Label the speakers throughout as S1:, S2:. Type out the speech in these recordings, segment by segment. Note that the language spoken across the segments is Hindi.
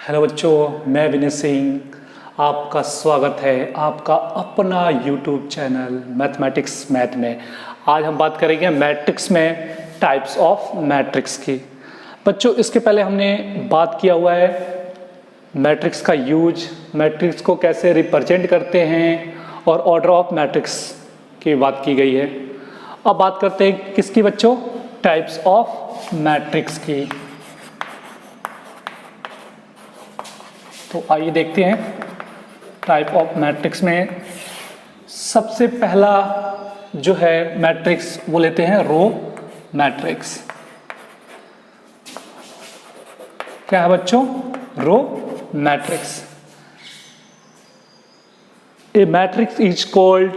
S1: हेलो बच्चों, मैं विनय सिंह। आपका स्वागत है आपका अपना यूट्यूब चैनल मैथमेटिक्स मैथ में। आज हम बात करेंगे मैट्रिक्स में टाइप्स ऑफ मैट्रिक्स की। बच्चों, इसके पहले हमने बात किया हुआ है मैट्रिक्स का यूज, मैट्रिक्स को कैसे रिप्रेजेंट करते हैं और ऑर्डर ऑफ मैट्रिक्स की बात की गई है। अब बात करते हैं किसकी बच्चों? टाइप्स ऑफ मैट्रिक्स की। तो आइए देखते हैं टाइप ऑफ मैट्रिक्स में सबसे पहला जो है मैट्रिक्स वो लेते हैं रो मैट्रिक्स। क्या है बच्चों? Row matrix. A matrix is called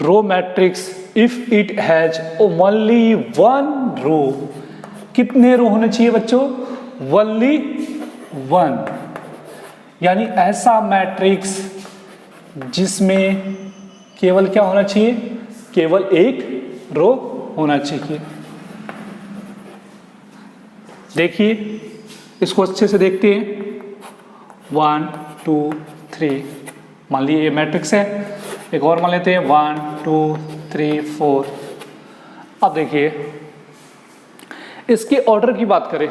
S1: row matrix if it has only one row. कितने रो होने चाहिए बच्चों? ओनली वन, यानी ऐसा मैट्रिक्स जिसमें केवल क्या होना चाहिए? केवल एक रो होना चाहिए। देखिए इसको अच्छे से देखते हैं। 1 2 3, मान लीजिए ये मैट्रिक्स है। एक और मान लेते हैं 1 2 3 4। अब देखिए इसके ऑर्डर की बात करें।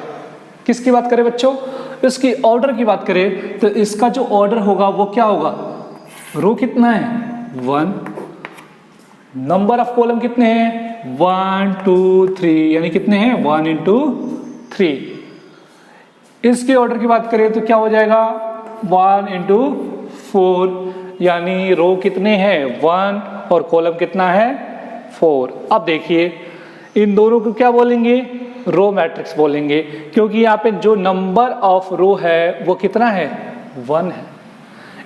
S1: किसकी बात करें बच्चों? इसकी ऑर्डर की बात करें तो इसका जो ऑर्डर होगा वो क्या होगा? रो कितना है? 1। नंबर ऑफ कॉलम कितने हैं? 1 2 3, यानी कितने हैं? 1 इंटू 3। इसके ऑर्डर की बात करें तो क्या हो जाएगा? 1 इंटू 4, यानी रो कितने हैं? 1 और कॉलम कितना है? 4। अब देखिए इन दोनों को क्या बोलेंगे? रो मैट्रिक्स बोलेंगे, क्योंकि यहाँ पे जो नंबर ऑफ रो है वो कितना है? 1 है।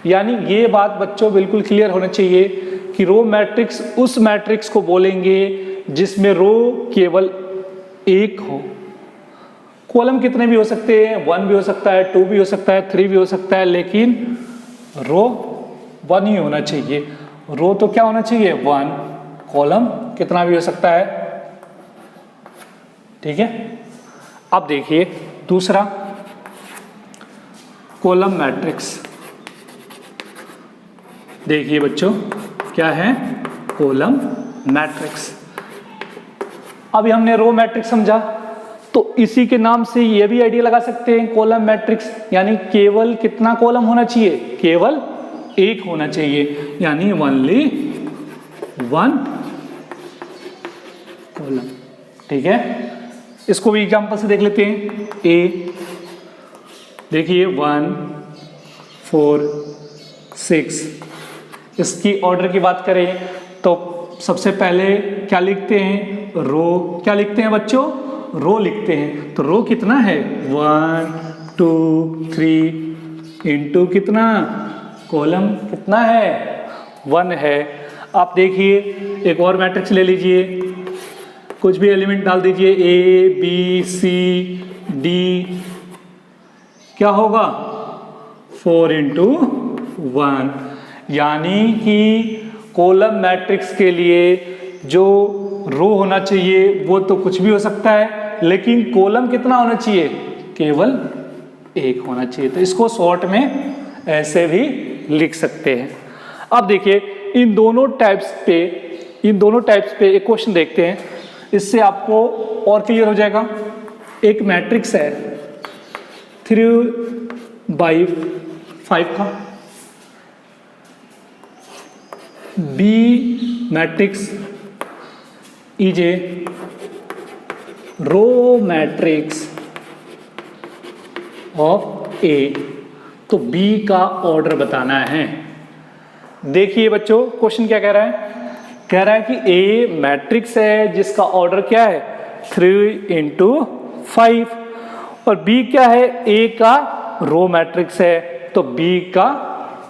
S1: यानी ये बात बच्चों बिल्कुल क्लियर होना चाहिए कि रो मैट्रिक्स उस मैट्रिक्स को बोलेंगे जिसमें रो केवल एक हो। कॉलम कितने भी हो सकते हैं, 1 भी हो सकता है, 2 भी हो सकता है, 3 भी हो सकता है, लेकिन रो 1 ही होना चाहिए। रो तो क्या होना चाहिए? 1। कॉलम कितना भी हो सकता है। ठीक है। अब देखिए दूसरा कॉलम मैट्रिक्स। देखिए बच्चों क्या है? Column matrix. अभी हमने रो मैट्रिक्स समझा, तो इसी के नाम से ये भी आइडिया लगा सकते हैं कॉलम मैट्रिक्स, यानी केवल कितना कॉलम होना चाहिए? केवल एक होना चाहिए, यानी ओनली 1 कॉलम। ठीक है। इसको भी एग्जांपल से देख लेते हैं। ए देखिए 1 4 6। इसकी ऑर्डर की बात करें तो सबसे पहले क्या लिखते हैं? रो। क्या लिखते हैं बच्चों? रो लिखते हैं। तो रो कितना है? 1 2 3 इंटू कितना? कॉलम कितना है? 1 है। आप देखिए एक और मैट्रिक्स ले लीजिए, कुछ भी एलिमेंट डाल दीजिए, ए बी सी डी। क्या होगा? 4 इंटू 1, यानी कि कॉलम मैट्रिक्स के लिए जो रो होना चाहिए वो तो कुछ भी हो सकता है, लेकिन कॉलम कितना होना चाहिए? केवल एक होना चाहिए। तो इसको शॉर्ट में ऐसे भी लिख सकते हैं। अब देखिए इन दोनों टाइप्स पे एक क्वेश्चन देखते हैं, इससे आपको और क्लियर हो जाएगा। एक मैट्रिक्स है 3/5 का। B matrix is a row matrix of a. तो बी का ऑर्डर बताना है। देखिए बच्चों क्वेश्चन क्या कह रहा है? कह रहा है कि ए मैट्रिक्स है जिसका ऑर्डर क्या है? 3 इंटू 5। और बी क्या है? ए का रो मैट्रिक्स है, तो बी का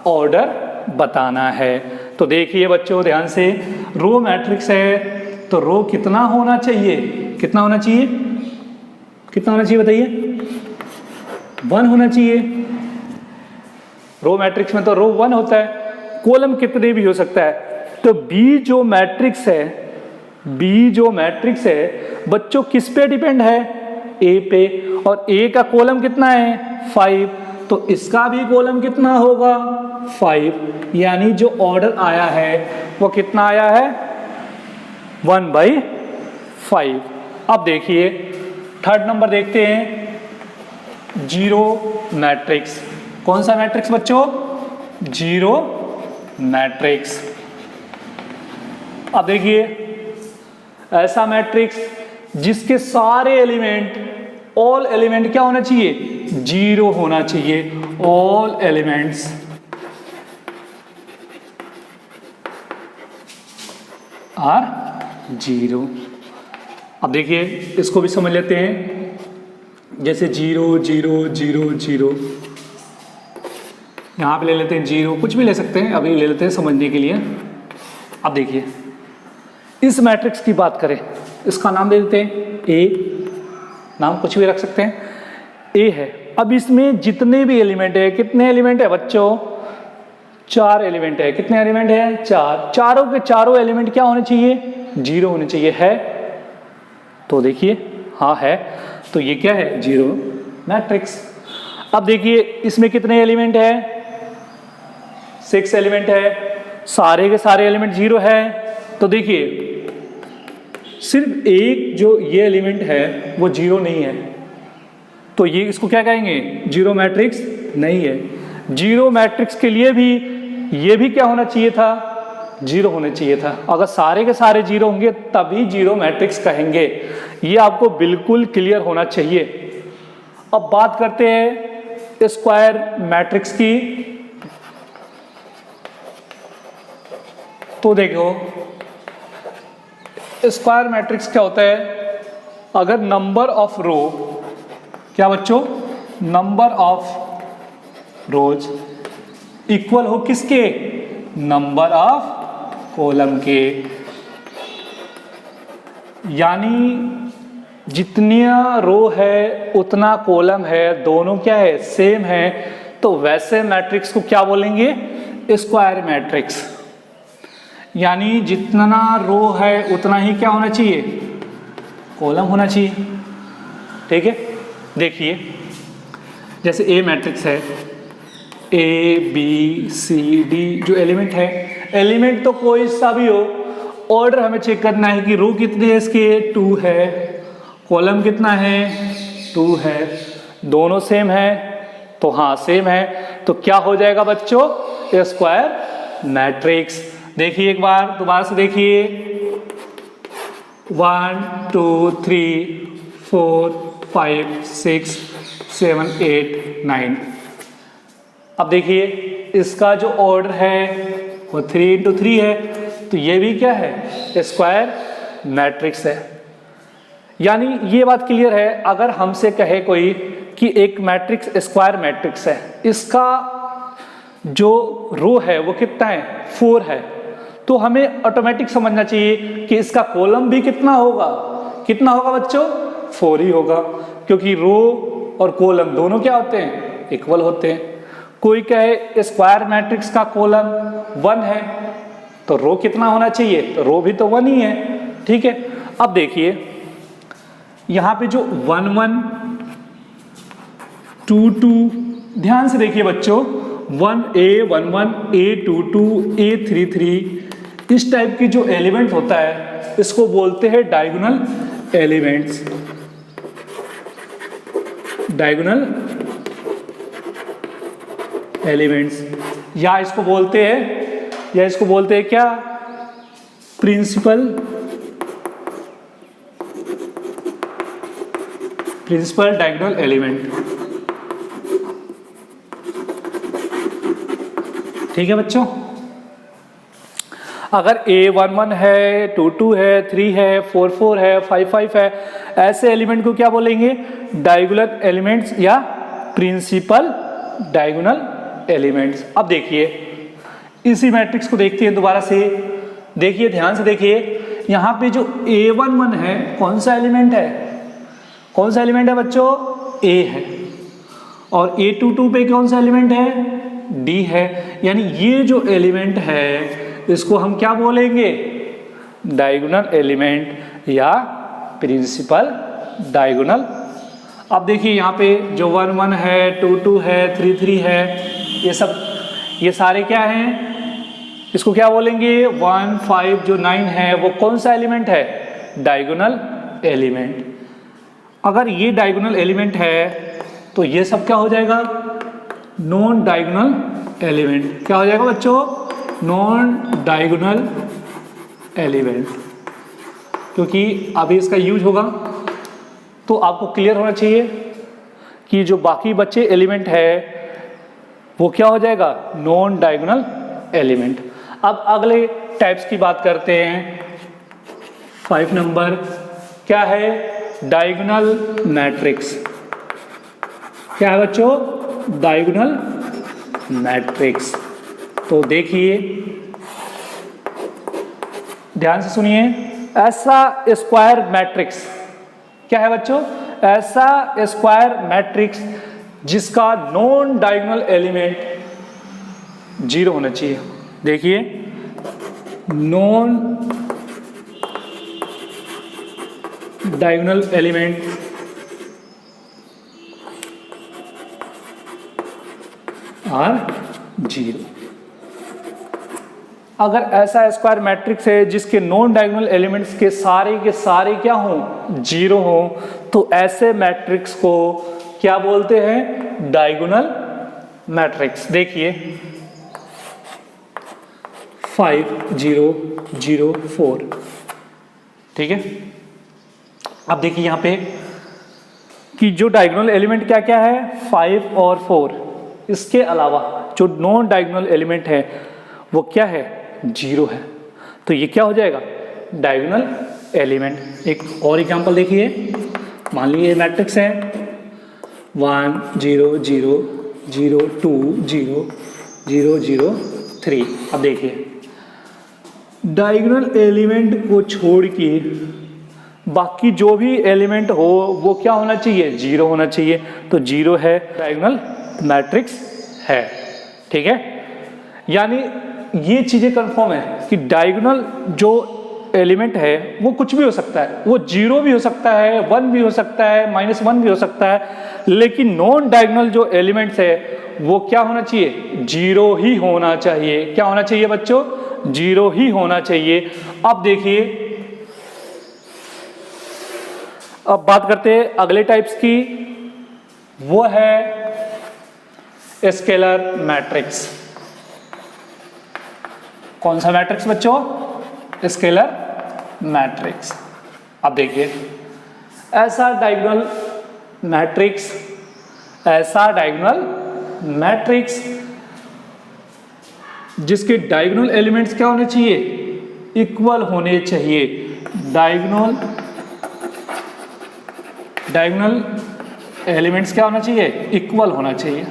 S1: ऑर्डर बताना है। तो देखिए बच्चों ध्यान से, रो मैट्रिक्स है तो रो कितना होना चाहिए? कितना होना चाहिए? कितना होना चाहिए बताइए? 1 होना चाहिए। रो मैट्रिक्स में तो रो 1 होता है, कॉलम कितने भी हो सकता है। तो बी जो मैट्रिक्स है बच्चों किस पे डिपेंड है? ए पे। और ए का कॉलम कितना है? 5। तो इसका भी कॉलम कितना होगा 5, यानी जो ऑर्डर आया है वो कितना आया है 1/5। अब देखिए थर्ड नंबर देखते हैं, जीरो मैट्रिक्स। कौन सा मैट्रिक्स बच्चों? Zero matrix. अब देखिए ऐसा मैट्रिक्स जिसके सारे एलिमेंट, ऑल एलिमेंट क्या होना चाहिए? जीरो होना चाहिए। All elements are zero. अब देखिए इसको भी समझ लेते हैं, जैसे 0 0 0 0, यहां पे ले लेते हैं 0, कुछ भी ले सकते हैं, अभी ले लेते हैं समझने के लिए। अब देखिए इस मैट्रिक्स की बात करें, इसका नाम दे देते हैं ए, नाम कुछ भी रख सकते हैं, ए है। अब इसमें जितने भी एलिमेंट है, कितने एलिमेंट है बच्चों? 4 एलिमेंट है। कितने एलिमेंट है? 4। चारों के चारों एलिमेंट क्या होने चाहिए? जीरो होने चाहिए। है तो देखिए हाँ है, तो ये क्या है? Zero matrix. अब देखिए इसमें कितने एलिमेंट है? 6 एलिमेंट है। सारे के सारे एलिमेंट जीरो है। तो देखिए सिर्फ एक जो ये एलिमेंट है वो जीरो नहीं है, तो ये इसको क्या कहेंगे? जीरो मैट्रिक्स नहीं है। जीरो मैट्रिक्स के लिए भी ये भी क्या होना चाहिए था? जीरो होना चाहिए था। अगर सारे के सारे जीरो होंगे तभी जीरो मैट्रिक्स कहेंगे। ये आपको बिल्कुल क्लियर होना चाहिए। अब बात करते हैं स्क्वायर मैट्रिक्स की। तो देखो स्क्वायर मैट्रिक्स क्या होता है? अगर नंबर ऑफ रो, क्या बच्चों? नंबर ऑफ रोज इक्वल हो किसके? नंबर ऑफ कॉलम के। यानी जितनी रो है उतना कॉलम है, दोनों क्या है? सेम है। तो वैसे मैट्रिक्स को क्या बोलेंगे? Square matrix. यानी जितना रो है उतना ही क्या होना चाहिए? कॉलम होना चाहिए। ठीक है, देखिए जैसे ए मैट्रिक्स है, ए बी सी डी जो एलिमेंट है, एलिमेंट तो कोई सा भी हो, ऑर्डर हमें चेक करना है कि रो कितने है इसके? 2 है। कॉलम कितना है? 2 है। दोनों सेम है? तो हाँ सेम है। तो क्या हो जाएगा बच्चों? Square matrix. देखिए एक बार दोबारा से देखिए, 1 2 3 4 5 6 7 8 9। अब देखिए इसका जो ऑर्डर है वो 3 इंटू 3 है, तो ये भी क्या है? स्क्वायर मैट्रिक्स है। यानी ये बात क्लियर है। अगर हमसे कहे कोई कि एक मैट्रिक्स स्क्वायर मैट्रिक्स है, इसका जो रो है वो कितना है? 4 है, तो हमें ऑटोमेटिक समझना चाहिए कि इसका कॉलम भी कितना होगा? कितना होगा बच्चों? 4 ही होगा, क्योंकि रो और कॉलम दोनों क्या होते हैं? इक्वल होते हैं। कोई कहे स्क्वायर मैट्रिक्स का कॉलम 1 है, तो रो कितना होना चाहिए? तो रो भी तो 1 ही है। ठीक है, अब देखिए यहां पे जो 1 1 2 2, ध्यान से देखिए बच्चों, 1a 1 1 a 2 2 a 3 3, इस टाइप की जो एलिमेंट होता है इसको बोलते हैं डायगोनल एलिमेंट्स। डायगोनल एलिमेंट्स, या इसको बोलते हैं क्या? Principal diagonal element. ठीक है बच्चों, अगर a 1 1 है, 2 2 है, 3 है, 4 4 है, 5 5 है, ऐसे एलिमेंट को क्या बोलेंगे? डायगोनल एलिमेंट्स या प्रिंसिपल डायगोनल एलिमेंट्स। अब देखिए इसी मैट्रिक्स को देखते हैं दोबारा से। देखिए ध्यान से देखिए, यहां पे जो a11 है कौन सा एलिमेंट है? कौन सा एलिमेंट है बच्चों? a है। और a22 पे कौन सा एलिमेंट है? d है। यानी ये जो एलिमेंट है इसको हम क्या बोलेंगे? डायगोनल एलिमेंट या प्रिंसिपल डायगोनल। अब देखिए यहाँ पे जो 1 1 है, 2 2 है, 3 3 है, ये सारे क्या हैं, इसको क्या बोलेंगे, 1 5 जो 9 है वो कौन सा एलिमेंट है, डायगोनल एलिमेंट। अगर ये डायगोनल एलिमेंट है तो ये सब क्या हो जाएगा, नॉन डायगोनल एलिमेंट। क्या हो जाएगा बच्चों, नॉन डायगोनल एलिमेंट, क्योंकि अभी इसका यूज होगा। तो आपको क्लियर होना चाहिए कि जो बाकी बचे एलिमेंट है वो क्या हो जाएगा, नॉन डायगोनल एलिमेंट। अब अगले टाइप्स की बात करते हैं। 5 नंबर क्या है, डायगोनल मैट्रिक्स। क्या है बच्चों, डायगोनल मैट्रिक्स। तो देखिए ध्यान से सुनिए, ऐसा स्क्वायर मैट्रिक्स, क्या है बच्चों, ऐसा स्क्वायर मैट्रिक्स जिसका नॉन डायगोनल एलिमेंट 0 होना चाहिए। देखिए नॉन डायगोनल एलिमेंट आर 0। अगर ऐसा स्क्वायर मैट्रिक्स है जिसके नॉन डायगोनल एलिमेंट्स के सारे क्या हों, 0 हों, तो ऐसे मैट्रिक्स को क्या बोलते हैं, डायगोनल मैट्रिक्स। देखिए 5 0 0 4, ठीक है। अब देखिए यहाँ पे कि जो डायगोनल एलिमेंट क्या क्या है, 5 और 4। इसके अलावा जो नॉन डायगोनल एलिमेंट है वो क्या है, 0 है। तो ये क्या हो जाएगा, डायगोनल एलिमेंट। एक और एग्जांपल देखिए, मान लीजिए मैट्रिक्स है 1 0 0 0 2 0 0 0 3। अब देखिए डायगोनल एलिमेंट को छोड़ के बाकी जो भी एलिमेंट हो वो क्या होना चाहिए, 0 होना चाहिए। तो 0 है, डायगोनल मैट्रिक्स है, ठीक है। यानी ये चीजें कंफर्म है कि डायगोनल जो एलिमेंट है वो कुछ भी हो सकता है, वो 0 भी हो सकता है, 1 भी हो सकता है, -1 भी हो सकता है, लेकिन नॉन डायगोनल जो एलिमेंट्स है वो क्या होना चाहिए, 0 ही होना चाहिए। क्या होना चाहिए बच्चों, 0 ही होना चाहिए। अब देखिए, अब बात करते हैं अगले टाइप्स की, वो है स्केलर मैट्रिक्स। कौन सा मैट्रिक्स बच्चों, स्केलर मैट्रिक्स। अब देखिए ऐसा डायगोनल मैट्रिक्स जिसके डायगोनल एलिमेंट्स क्या होने चाहिए, इक्वल होने चाहिए। डायगोनल एलिमेंट्स क्या होना चाहिए, इक्वल होना चाहिए।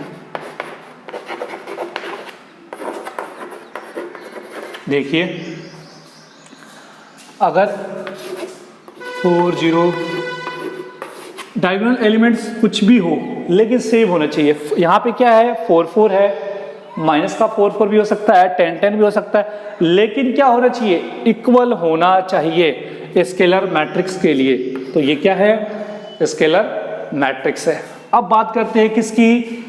S1: देखिए अगर 4 0 डायगोनल एलिमेंट्स कुछ भी हो लेकिन सेम होना चाहिए। यहाँ पे क्या है, 4 4 है, माइनस का 4 4 भी हो सकता है, 10 10 भी हो सकता है, लेकिन क्या होना चाहिए, इक्वल होना चाहिए स्केलर मैट्रिक्स के लिए। तो ये क्या है, स्केलर मैट्रिक्स है। अब बात करते हैं किसकी,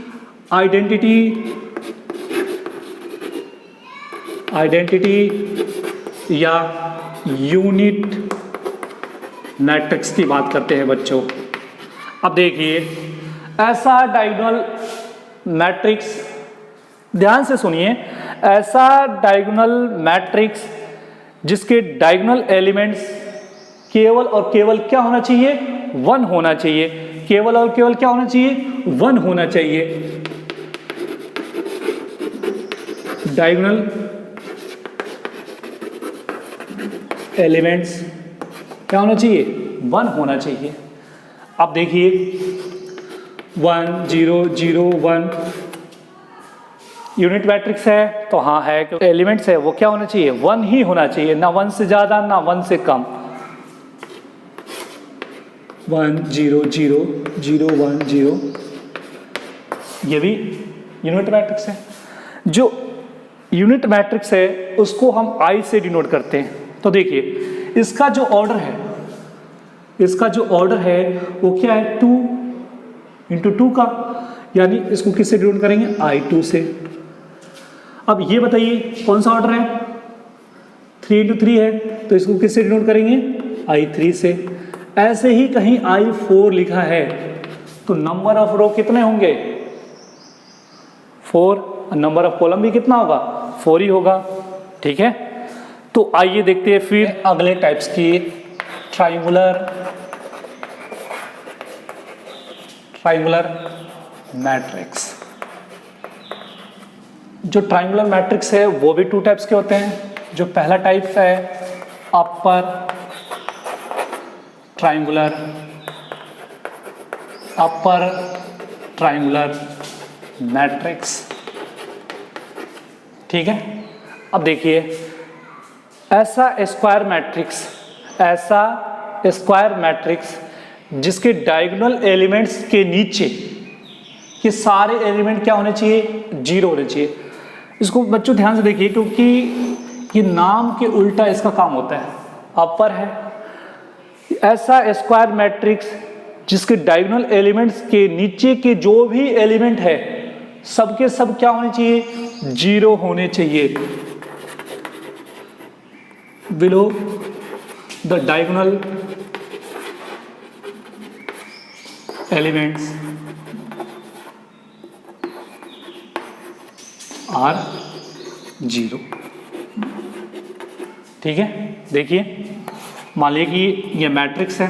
S1: आइडेंटिटी या यूनिट मैट्रिक्स की बात करते हैं बच्चों। अब देखिए ऐसा डायगोनल मैट्रिक्स, ध्यान से सुनिए, ऐसा डायगोनल मैट्रिक्स जिसके डायगोनल एलिमेंट्स केवल और केवल क्या होना चाहिए, 1 होना चाहिए। केवल और केवल क्या होना चाहिए, 1 होना चाहिए। डायगोनल एलिमेंट्स क्या होना चाहिए, 1 होना चाहिए। अब देखिए 1 0 0 1 यूनिट मैट्रिक्स है, तो हाँ है, क्योंकि एलिमेंट्स है वो क्या होना चाहिए, 1 ही होना चाहिए, ना 1 से ज्यादा ना 1 से कम। 1 0 0 0 1 0, ये भी यूनिट मैट्रिक्स है। जो यूनिट मैट्रिक्स है उसको हम I से डिनोट करते हैं। तो देखिए इसका जो ऑर्डर है वो क्या है, 2 इंटू 2 का, यानी इसको किससे डिनोट करेंगे, I2 से। अब ये बताइए कौन सा ऑर्डर है, 3 इंटू 3 है, तो इसको किससे डिनोट करेंगे, I3 से। ऐसे ही कहीं I4 लिखा है तो नंबर ऑफ रो कितने होंगे, 4, नंबर ऑफ कॉलम भी कितना होगा, 4 ही होगा। ठीक है, तो आइए देखते हैं फिर अगले टाइप्स की, ट्राइंगुलर मैट्रिक्स। जो ट्राइंगुलर मैट्रिक्स है वो भी 2 टाइप्स के होते हैं। जो पहला टाइप है अपर ट्राइंगुलर मैट्रिक्स। ठीक है, अब देखिए ऐसा स्क्वायर मैट्रिक्स जिसके डायगोनल एलिमेंट्स के नीचे के सारे एलिमेंट क्या होने चाहिए, 0 होने चाहिए। इसको बच्चों ध्यान से देखिए, क्योंकि ये नाम के उल्टा इसका काम होता है। अपर है ऐसा स्क्वायर मैट्रिक्स जिसके डायगोनल एलिमेंट्स के नीचे के जो भी एलिमेंट है सबके सब क्या होने चाहिए, 0 होने चाहिए। Below the diagonal elements are 0। ठीक है, देखिए मान लीजिए कि ये मैट्रिक्स है।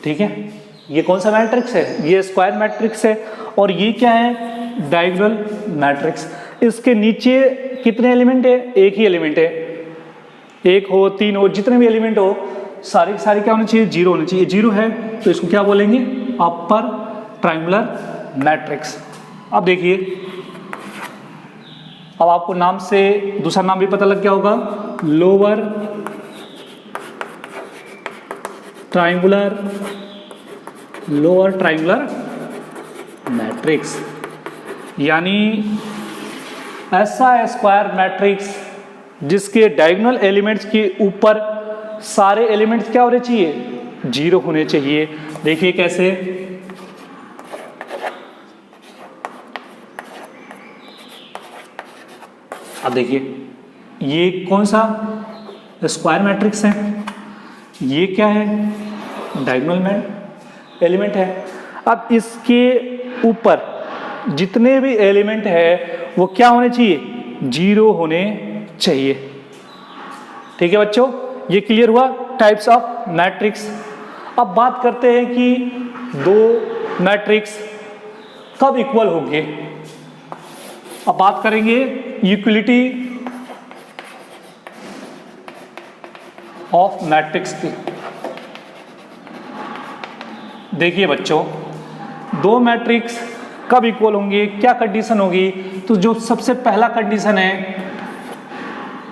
S1: ठीक है, ये कौन सा मैट्रिक्स है, ये स्क्वायर मैट्रिक्स है, और ये क्या है, डायगोनल मैट्रिक्स। इसके नीचे कितने एलिमेंट है, एक ही एलिमेंट है, 1 हो 3 हो जितने भी एलिमेंट हो सारे सारे क्या होने चाहिए, 0 होने चाहिए। 0 है तो इसको क्या बोलेंगे, अपर ट्रायंगुलर मैट्रिक्स। अब देखिए, अब आपको नाम से दूसरा नाम भी पता लग गया होगा, लोअर ट्रायंगुलर मैट्रिक्स, यानी ऐसा स्क्वायर मैट्रिक्स जिसके डायगोनल एलिमेंट्स के ऊपर सारे एलिमेंट्स क्या होने चाहिए, 0 होने चाहिए। देखिए कैसे, अब देखिए ये कौन सा स्क्वायर मैट्रिक्स है, ये क्या है, डायगोनल एलिमेंट है। अब इसके ऊपर जितने भी एलिमेंट है वो क्या होने चाहिए, 0 होने चाहिए। ठीक है बच्चों, ये क्लियर हुआ टाइप्स ऑफ मैट्रिक्स। अब बात करते हैं कि 2 मैट्रिक्स कब इक्वल होंगे। अब बात करेंगे इक्वलिटी ऑफ मैट्रिक्स की। देखिए बच्चों, 2 मैट्रिक्स कब इक्वल होंगे, क्या कंडीशन होगी। तो जो सबसे पहला कंडीशन है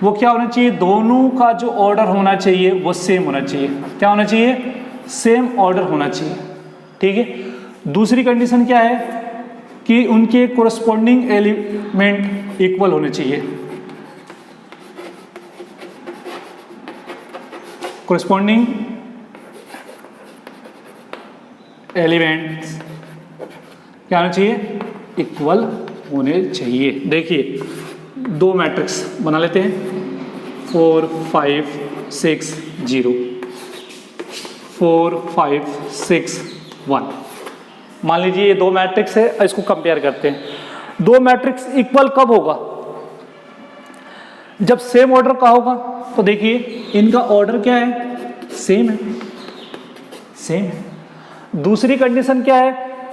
S1: वो क्या होना चाहिए, दोनों का जो ऑर्डर होना चाहिए वो सेम होना चाहिए। क्या होना चाहिए, सेम ऑर्डर होना चाहिए। ठीक है, दूसरी कंडीशन क्या है कि उनके कोरस्पॉन्डिंग एलिमेंट इक्वल होने चाहिए। कोरस्पॉन्डिंग एलिमेंट्स क्या होना चाहिए, इक्वल होने चाहिए। देखिए 2 मैट्रिक्स बना लेते हैं, 4 5 6 0, 4 5 6 1। मान लीजिए ये 2 मैट्रिक्स है, इसको कंपेयर करते हैं। 2 मैट्रिक्स इक्वल कब होगा, जब सेम ऑर्डर का होगा। तो देखिए इनका ऑर्डर क्या है, सेम है। दूसरी कंडीशन क्या है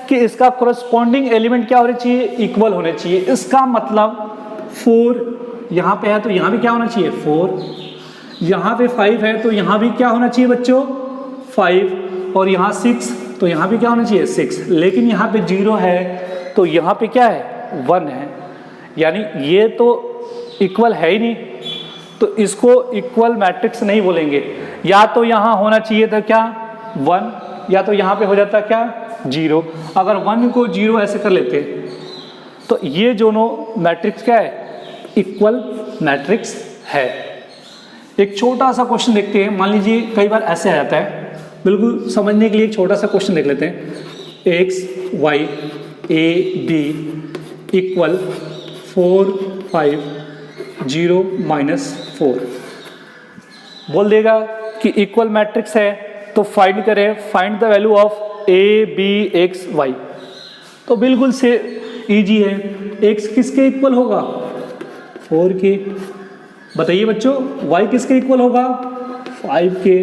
S1: कि इसका कोरस्पॉन्डिंग एलिमेंट क्या होने चाहिए, इक्वल होने चाहिए। इसका मतलब 4 यहाँ पे है तो यहाँ भी क्या होना चाहिए, 4। यहाँ पे 5 है तो यहाँ भी क्या होना चाहिए बच्चों, 5। और यहाँ 6 तो यहाँ भी क्या होना चाहिए, 6। लेकिन यहाँ पे 0 है तो यहाँ पे क्या है, 1 है। यानी ये तो इक्वल है ही नहीं, तो इसको इक्वल मैट्रिक्स नहीं बोलेंगे। या तो यहाँ होना चाहिए था क्या, 1, या तो यहाँ पे हो जाता क्या, 0। अगर 1 को 0 ऐसे कर लेते तो ये दोनों मैट्रिक्स क्या है, इक्वल मैट्रिक्स है। एक छोटा सा क्वेश्चन देखते हैं। मान लीजिए कई बार ऐसे आ जाता है, बिल्कुल समझने के लिए एक छोटा सा क्वेश्चन देख लेते हैं। X Y A B equal 4 5 0 -4 बोल देगा कि इक्वल मैट्रिक्स है तो फाइंड करें, find the value of A B X Y. तो बिल्कुल से इजी है, एक्स किसके इक्वल होगा 4 के, बताइए बच्चों y किसके इक्वल होगा 5 के,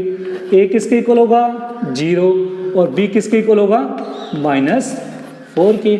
S1: a किसके इक्वल होगा 0 और b किसके इक्वल होगा -4 के।